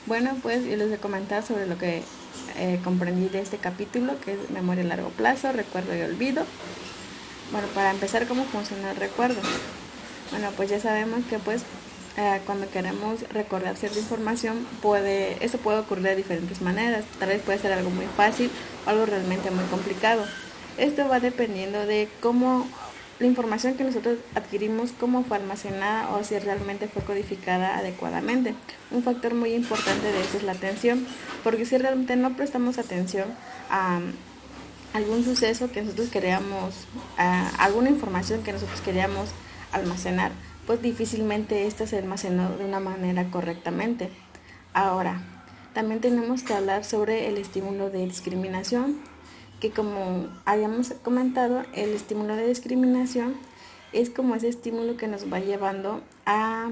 Bueno, pues yo les voy a comentar sobre lo que comprendí de este capítulo, que es memoria a largo plazo, recuerdo y olvido. Bueno, para empezar, ¿cómo funciona el recuerdo? Bueno, pues ya sabemos que cuando queremos recordar cierta información, eso puede ocurrir de diferentes maneras. Tal vez puede ser algo muy fácil o algo realmente muy complicado. Esto va dependiendo de cómo la información que nosotros adquirimos, cómo fue almacenada o si realmente fue codificada adecuadamente. Un factor muy importante de eso es la atención, porque si realmente no prestamos atención a algún suceso que nosotros queríamos, alguna información que nosotros queríamos almacenar, pues difícilmente esta se almacenó de una manera correctamente. Ahora, también tenemos que hablar sobre el estímulo de discriminación, que como habíamos comentado, el estímulo de discriminación es como ese estímulo que nos va llevando a,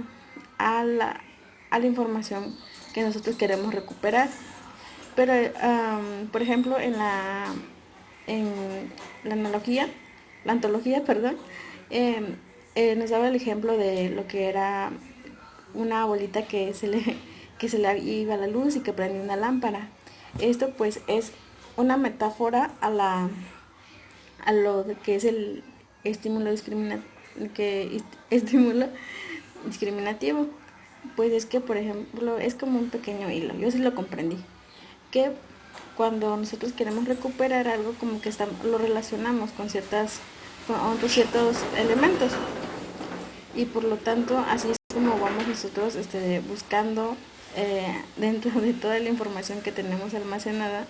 la, a la información que nosotros queremos recuperar. Pero, por ejemplo, en la antología, perdón, nos daba el ejemplo de lo que era una abuelita que se le iba la luz y que prendía una lámpara. Esto pues es una metáfora a lo que es el estímulo estímulo discriminativo. Pues es que, por ejemplo, es como un pequeño hilo. Yo sí lo comprendí. Que cuando nosotros queremos recuperar algo, como que lo relacionamos con otros ciertos elementos. Y por lo tanto, así es como vamos nosotros buscando dentro de toda la información que tenemos almacenada,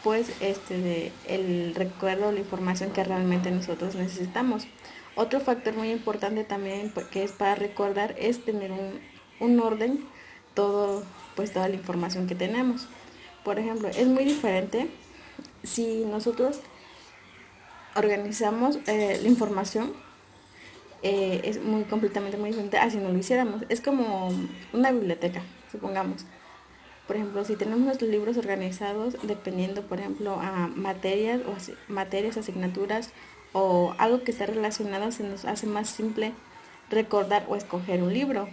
pues el recuerdo, la información que realmente nosotros necesitamos. Otro factor muy importante también que es para recordar es tener un orden, toda la información que tenemos. Por ejemplo, es muy diferente si nosotros organizamos la información, es muy completamente muy diferente a si no lo hiciéramos. Es como una biblioteca, supongamos. Por ejemplo, si tenemos nuestros libros organizados dependiendo, por ejemplo, a materias, asignaturas o algo que esté relacionado, se nos hace más simple recordar o escoger un libro.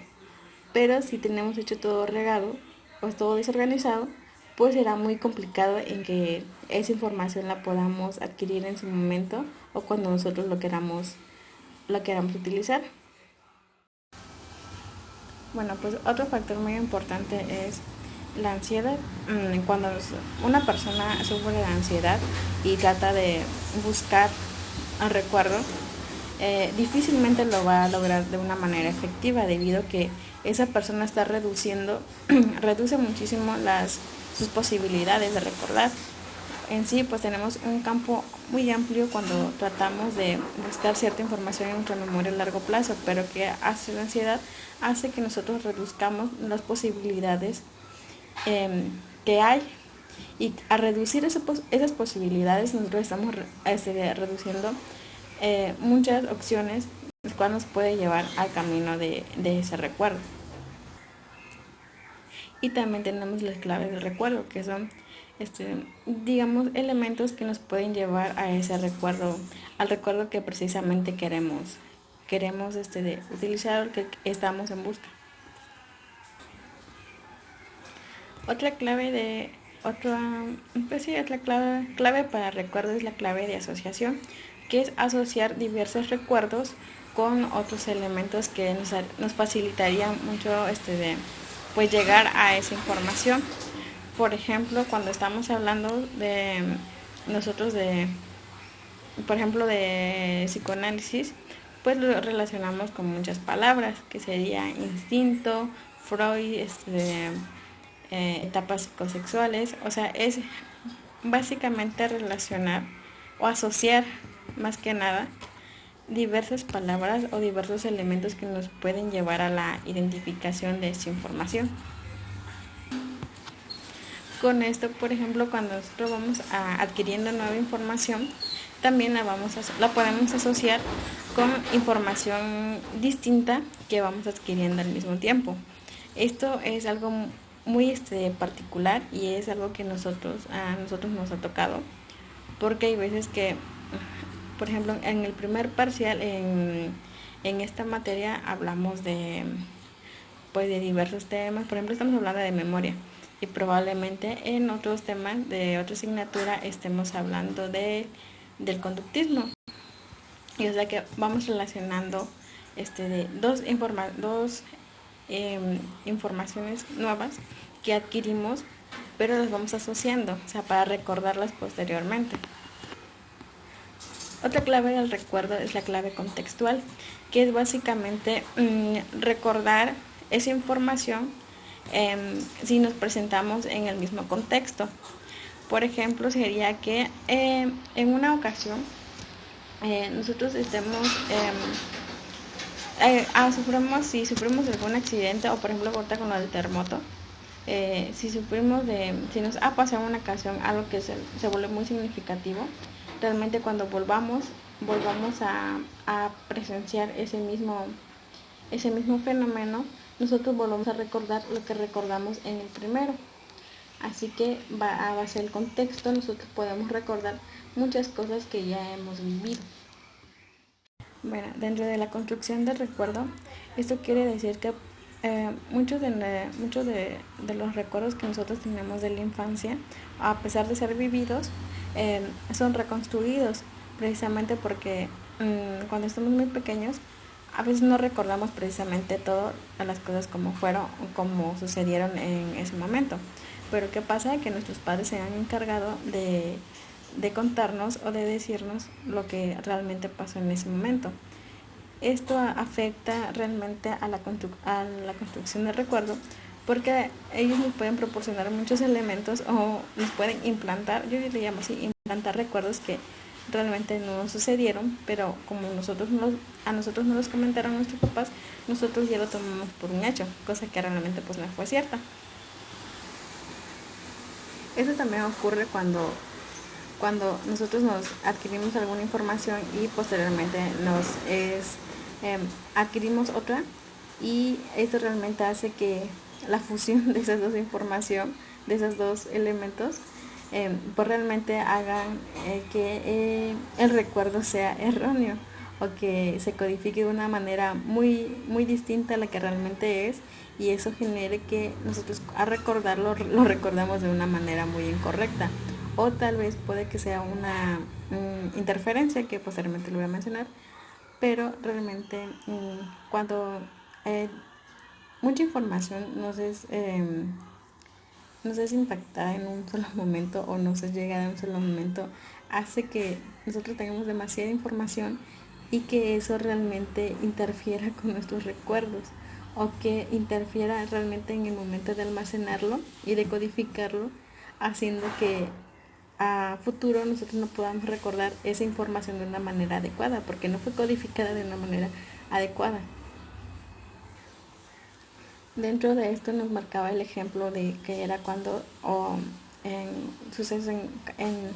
Pero si tenemos hecho todo regado o todo desorganizado, pues será muy complicado en que esa información la podamos adquirir en su momento o cuando nosotros lo queramos utilizar. Bueno, pues otro factor muy importante es la ansiedad. Cuando una persona sufre de ansiedad y trata de buscar el recuerdo, difícilmente lo va a lograr de una manera efectiva debido a que esa persona está reduce muchísimo sus posibilidades de recordar. En sí, pues tenemos un campo muy amplio cuando tratamos de buscar cierta información en nuestra memoria a largo plazo, pero que hace la ansiedad, hace que nosotros reduzcamos las posibilidades que hay. Y a reducir esas posibilidades, nosotros estamos reduciendo muchas opciones, las cuales nos puede llevar al camino de ese recuerdo. Y también tenemos las claves del recuerdo, que son digamos, elementos que nos pueden llevar a ese recuerdo, al recuerdo que precisamente queremos utilizar, o que estamos en busca. Otra clave para recuerdo es la clave de asociación, que es asociar diversos recuerdos con otros elementos que nos facilitarían mucho pues llegar a esa información. Por ejemplo, cuando estamos hablando por ejemplo, de psicoanálisis, pues lo relacionamos con muchas palabras, que sería instinto, Freud, etapas psicosexuales. O sea, es básicamente relacionar o asociar, más que nada, diversas palabras o diversos elementos que nos pueden llevar a la identificación de esta información. Con esto, por ejemplo, cuando nosotros vamos adquiriendo nueva información, también la podemos asociar con información distinta que vamos adquiriendo al mismo tiempo. Esto es algo muy particular y es algo que a nosotros nos ha tocado, porque hay veces que, por ejemplo, en el primer parcial en esta materia hablamos de diversos temas. Por ejemplo, estamos hablando de memoria y probablemente en otros temas de otra asignatura estemos hablando del conductismo. Y o sea que vamos relacionando de dos informaciones nuevas que adquirimos, pero las vamos asociando, o sea, para recordarlas posteriormente. Otra clave del recuerdo es la clave contextual, que es básicamente recordar esa información si nos presentamos en el mismo contexto. Por ejemplo, sería que en una ocasión nosotros estemos si sufrimos algún accidente, o por ejemplo ahorita con lo del terremoto, si nos ha pasado en una ocasión algo que se vuelve muy significativo, realmente cuando volvamos a presenciar ese mismo fenómeno, nosotros volvemos a recordar lo que recordamos en el primero. Así que a base del contexto nosotros podemos recordar muchas cosas que ya hemos vivido. Bueno, dentro de la construcción del recuerdo, esto quiere decir que muchos de los recuerdos que nosotros tenemos de la infancia, a pesar de ser vividos, son reconstruidos, precisamente porque cuando estamos muy pequeños, a veces no recordamos precisamente todas las cosas como fueron o como sucedieron en ese momento. Pero ¿qué pasa? Que nuestros padres se han encargado de contarnos o de decirnos lo que realmente pasó en ese momento. Esto afecta realmente a la construcción del recuerdo, porque ellos nos pueden proporcionar muchos elementos o nos pueden implantar, yo le llamo así, implantar recuerdos que realmente no sucedieron, pero como a nosotros no los comentaron nuestros papás, nosotros ya lo tomamos por un hecho, cosa que realmente pues no fue cierta. Eso también ocurre cuando nosotros nos adquirimos alguna información y posteriormente adquirimos otra, y esto realmente hace que la fusión de esas dos información, de esos dos elementos, pues realmente hagan que el recuerdo sea erróneo, o que se codifique de una manera muy, muy distinta a la que realmente es, y eso genere que nosotros al recordarlo lo recordamos de una manera muy incorrecta, o tal vez puede que sea una interferencia, que posteriormente lo voy a mencionar, pero realmente cuando mucha información nos es impactada en un solo momento, o nos es llegada en un solo momento, hace que nosotros tengamos demasiada información y que eso realmente interfiera con nuestros recuerdos, o que interfiera realmente en el momento de almacenarlo y de codificarlo, haciendo que a futuro nosotros no podamos recordar esa información de una manera adecuada, porque no fue codificada de una manera adecuada. Dentro de esto nos marcaba el ejemplo de que era cuando sucesos en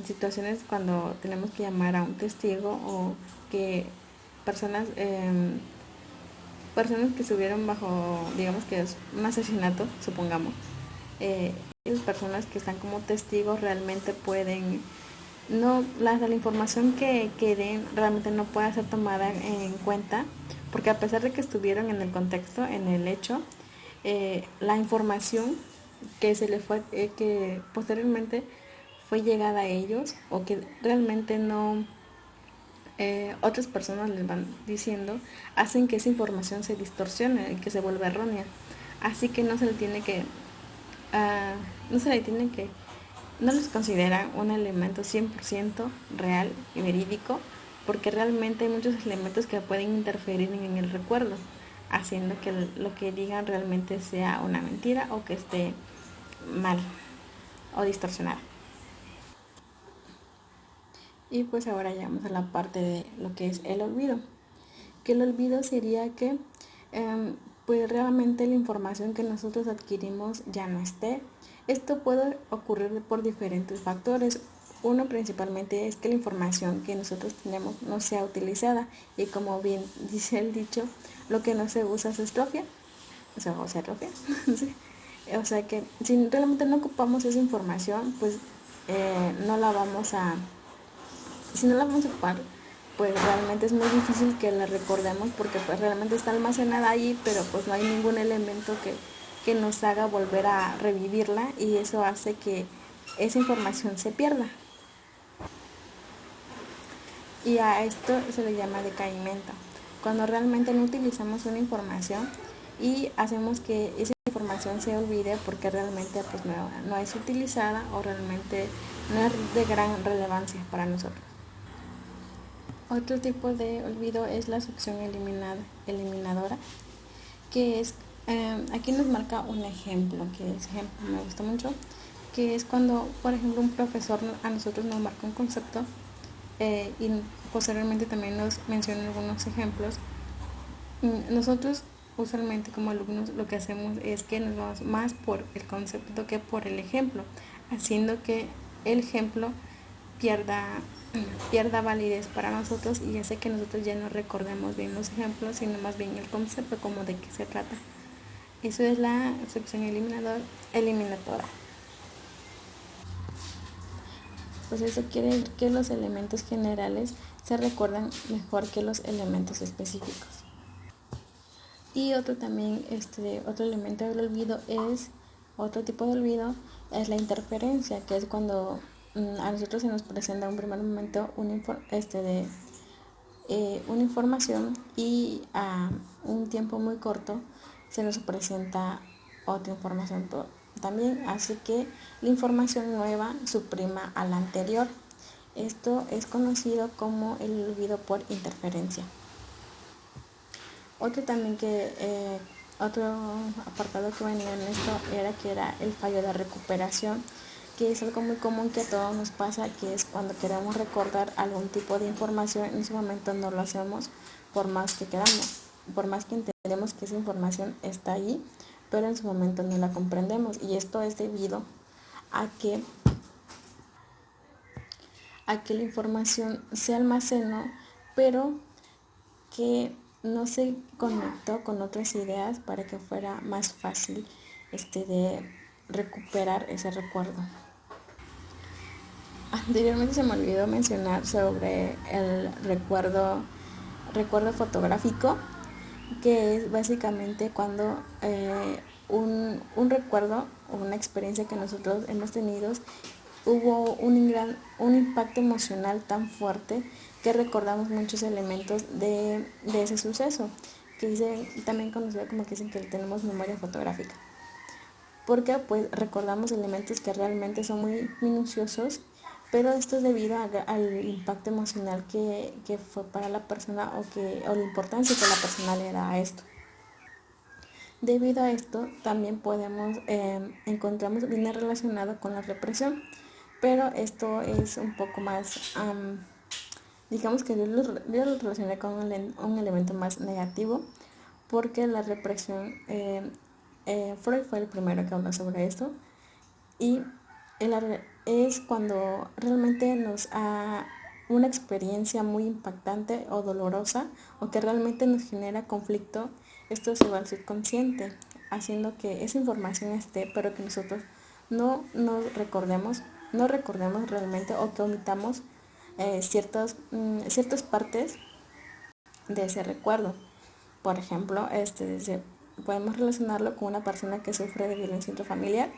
situaciones cuando tenemos que llamar a un testigo, o que personas que estuvieron bajo, digamos que es un asesinato, supongamos, esas personas que están como testigos realmente pueden, la información que den realmente no puede ser tomada en cuenta, porque a pesar de que estuvieron en el contexto, en el hecho, la información que que posteriormente fue llegada a ellos, o que realmente otras personas les van diciendo, hacen que esa información se distorsione y que se vuelva errónea. Así que no les consideran un elemento 100% real y verídico, porque realmente hay muchos elementos que pueden interferir en el recuerdo, haciendo que lo que digan realmente sea una mentira, o que esté mal o distorsionado. Y pues ahora llegamos a la parte de lo que es el olvido, que el olvido sería que pues realmente la información que nosotros adquirimos ya no esté. Esto puede ocurrir por diferentes factores. Uno principalmente es que la información que nosotros tenemos no sea utilizada, y como bien dice el dicho, lo que no se usa se atrofia, se atrofia. ¿Sí? O sea que si realmente no ocupamos esa información, pues si no la vamos a ocupar, pues realmente es muy difícil que la recordemos, porque pues realmente está almacenada allí, pero pues no hay ningún elemento que que nos haga volver a revivirla, y eso hace que esa información se pierda. Y a esto se le llama decaimiento, cuando realmente no utilizamos una información y hacemos que esa información se olvide porque realmente pues no es utilizada o realmente no es de gran relevancia para nosotros. Otro tipo de olvido es la succión eliminadora, que es, aquí nos marca un ejemplo, que ese ejemplo me gusta mucho, que es cuando, por ejemplo, un profesor a nosotros nos marca un concepto y posteriormente también nos menciona algunos ejemplos. Nosotros usualmente como alumnos lo que hacemos es que nos vamos más por el concepto que por el ejemplo, haciendo que el ejemplo pierda validez para nosotros y hace que nosotros ya no recordemos bien los ejemplos, sino más bien el concepto, como de qué se trata. Eso es la succión eliminadora. Pues eso quiere decir que los elementos generales se recuerdan mejor que los elementos específicos. Y otro elemento del olvido otro tipo de olvido es la interferencia, que es cuando a nosotros se nos presenta en un primer momento una información y a un tiempo muy corto se nos presenta otra información también, hace que la información nueva suprima a la anterior. Esto es conocido como el olvido por interferencia. Otro apartado que venía en esto era el fallo de recuperación, que es algo muy común que a todos nos pasa, que es cuando queremos recordar algún tipo de información, en ese momento no lo hacemos por más que queramos, por más que entendemos que esa información está ahí, pero en su momento no la comprendemos, y esto es debido a que la información se almacenó, pero que no se conectó con otras ideas para que fuera más fácil de recuperar ese recuerdo. Anteriormente se me olvidó mencionar sobre el recuerdo fotográfico, que es básicamente cuando un recuerdo o una experiencia que nosotros hemos tenido hubo un impacto emocional tan fuerte que recordamos muchos elementos de ese suceso, que también conocido como que dicen que tenemos memoria fotográfica, porque pues recordamos elementos que realmente son muy minuciosos, pero esto es debido al impacto emocional que fue para la persona o la importancia que la persona le da a esto. Debido a esto también encontramos viene relacionado con la represión, pero esto es un poco más, digamos que yo lo relacioné con un elemento más negativo, porque la represión, Freud fue el primero que habló sobre esto, y es cuando realmente nos ha una experiencia muy impactante o dolorosa, o que realmente nos genera conflicto. Esto se va al subconsciente, haciendo que esa información esté, pero que nosotros no recordemos realmente, o que omitamos ciertas partes de ese recuerdo. Por ejemplo, podemos relacionarlo con una persona que sufre de violencia intrafamiliar.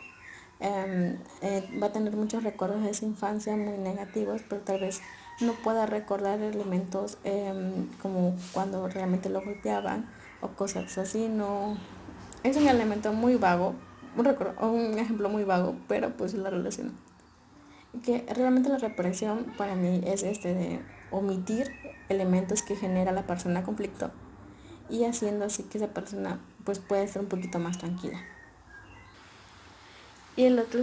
Va a tener muchos recuerdos de esa infancia muy negativos, pero tal vez no pueda recordar elementos como cuando realmente lo golpeaban o cosas así. No, es un elemento muy vago, un ejemplo muy vago, pero pues la relación. Que realmente la represión para mí es de omitir elementos que genera la persona conflicto, y haciendo así que esa persona pues puede estar un poquito más tranquila. Y el otro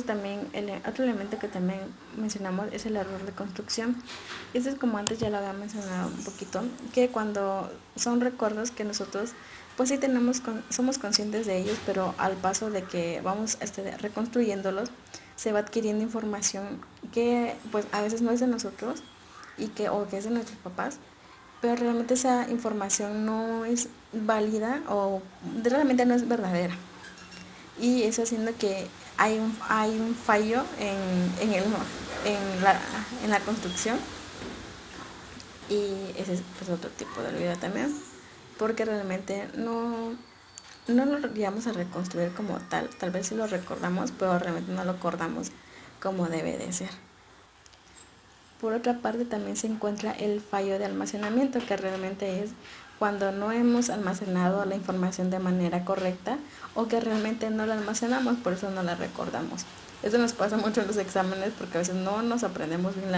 elemento que también mencionamos es el error de construcción. Esto es como antes ya lo había mencionado un poquito, que cuando son recuerdos que nosotros pues sí somos conscientes de ellos, pero al paso de que vamos reconstruyéndolos, se va adquiriendo información que pues a veces no es de nosotros o que es de nuestros papás, pero realmente esa información no es válida o realmente no es verdadera, y eso haciendo que hay un fallo en la construcción, y ese es pues otro tipo de olvido también, porque realmente no no lo llegamos a reconstruir como tal vez sí lo recordamos, pero realmente no lo acordamos como debe de ser. Por otra parte, también se encuentra el fallo de almacenamiento, que realmente es cuando no hemos almacenado la información de manera correcta o que realmente no la almacenamos, por eso no la recordamos. Eso nos pasa mucho en los exámenes porque a veces no nos aprendemos bien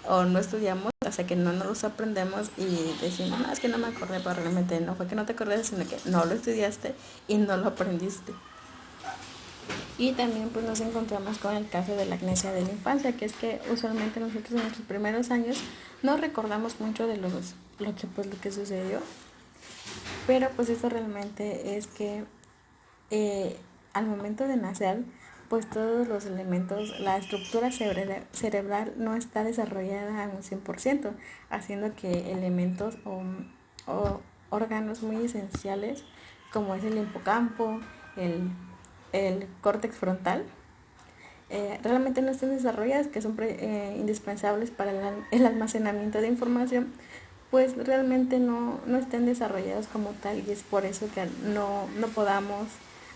o no estudiamos, hasta que no nos los aprendemos y decimos, no, es que no me acordé, pero realmente no fue que no te acordé, sino que no lo estudiaste y no lo aprendiste. Y también pues nos encontramos con el caso de la amnesia de la infancia, que es que usualmente nosotros en nuestros primeros años no recordamos mucho de lo que sucedió, pero pues eso realmente es que al momento de nacer pues todos los elementos, la estructura cerebral no está desarrollada a un 100%, haciendo que elementos o órganos muy esenciales como es el hipocampo, el córtex frontal, realmente no están desarrolladas, que son indispensables para el almacenamiento de información, pues realmente no estén desarrollados como tal, y es por eso que no podamos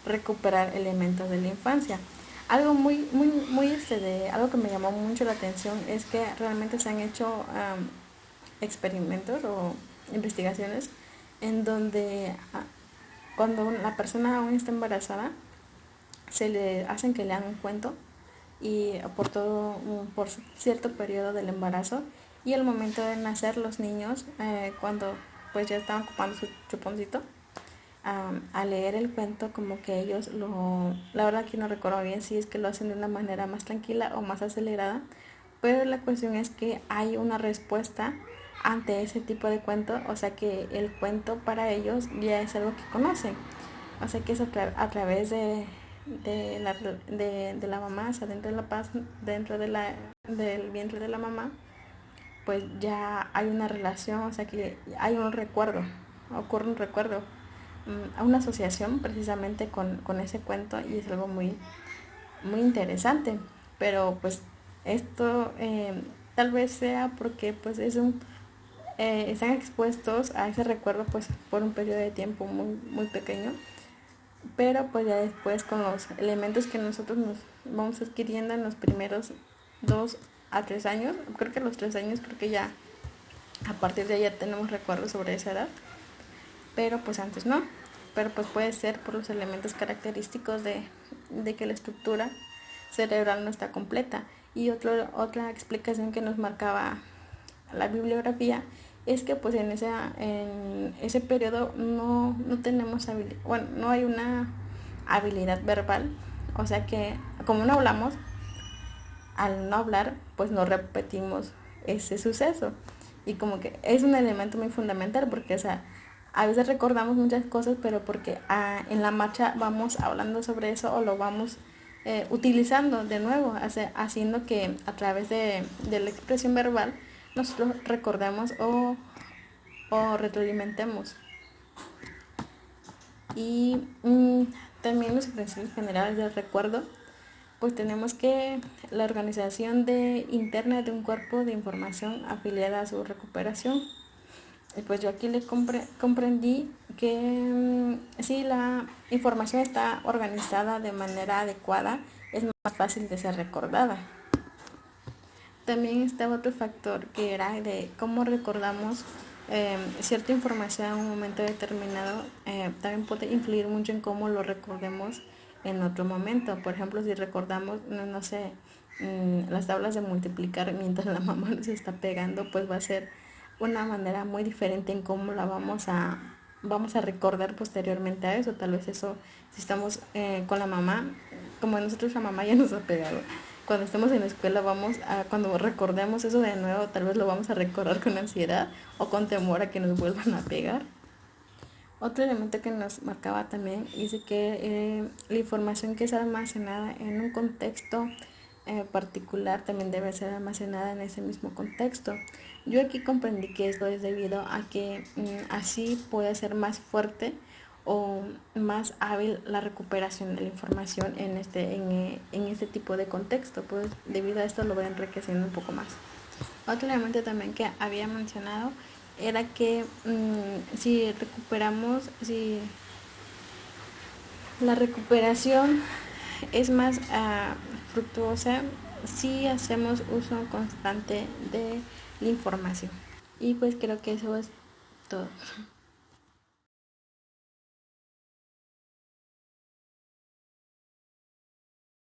recuperar elementos de la infancia. Algo algo que me llamó mucho la atención es que realmente se han hecho experimentos o investigaciones en donde cuando la persona aún está embarazada se le hacen que lean un cuento y por cierto periodo del embarazo, y al momento de nacer los niños, cuando pues ya estaban ocupando su chuponcito, a leer el cuento, como que ellos la verdad que no recuerdo bien si es que lo hacen de una manera más tranquila o más acelerada, pero la cuestión es que hay una respuesta ante ese tipo de cuento, o sea que el cuento para ellos ya es algo que conocen, o sea que es a través de la mamá, o sea, del vientre de la mamá, pues ya hay una relación, o sea que hay un recuerdo, ocurre un recuerdo, una asociación precisamente con ese cuento, y es algo muy interesante. Pero pues esto tal vez sea porque pues están expuestos a ese recuerdo pues por un periodo de tiempo muy pequeño, pero pues ya después con los elementos que nosotros nos vamos adquiriendo en los primeros 2 a 3 años, creo que a los 3 años, creo que ya a partir de ahí ya tenemos recuerdos sobre esa edad, pero pues antes no, pero pues puede ser por los elementos característicos de que la estructura cerebral no está completa. Y otra explicación que nos marcaba la bibliografía es que pues en ese periodo no tenemos bueno, no hay una habilidad verbal, o sea que como no hablamos, al no hablar pues no repetimos ese suceso, y como que es un elemento muy fundamental porque, o sea, a veces recordamos muchas cosas, pero porque en la marcha vamos hablando sobre eso o lo vamos utilizando de nuevo, haciendo que a través de la expresión verbal nosotros recordemos o retroalimentemos. Y también los principios generales del recuerdo, pues tenemos que la organización interna de un cuerpo de información afiliada a su recuperación. Y pues yo aquí le comprendí que si la información está organizada de manera adecuada, es más fácil de ser recordada. También estaba otro factor que era de cómo recordamos cierta información en un momento determinado. También puede influir mucho en cómo lo recordemos en otro momento. Por ejemplo, si recordamos, no sé, las tablas de multiplicar mientras la mamá nos está pegando, pues va a ser una manera muy diferente en cómo la vamos a recordar posteriormente a eso. Tal vez eso, si estamos con la mamá, como nosotros la mamá ya nos ha pegado, cuando estemos en la escuela cuando recordemos eso de nuevo, tal vez lo vamos a recordar con ansiedad o con temor a que nos vuelvan a pegar. Otro elemento que nos marcaba también dice que la información que es almacenada en un contexto particular también debe ser almacenada en ese mismo contexto. Yo aquí comprendí que esto es debido a que así puede ser más fuerte o más hábil la recuperación de la información en este tipo de contexto, pues debido a esto lo voy enriqueciendo un poco más. Otro elemento también que había mencionado era que si La recuperación es más fructuosa si hacemos uso constante de la información. Y pues creo que eso es todo.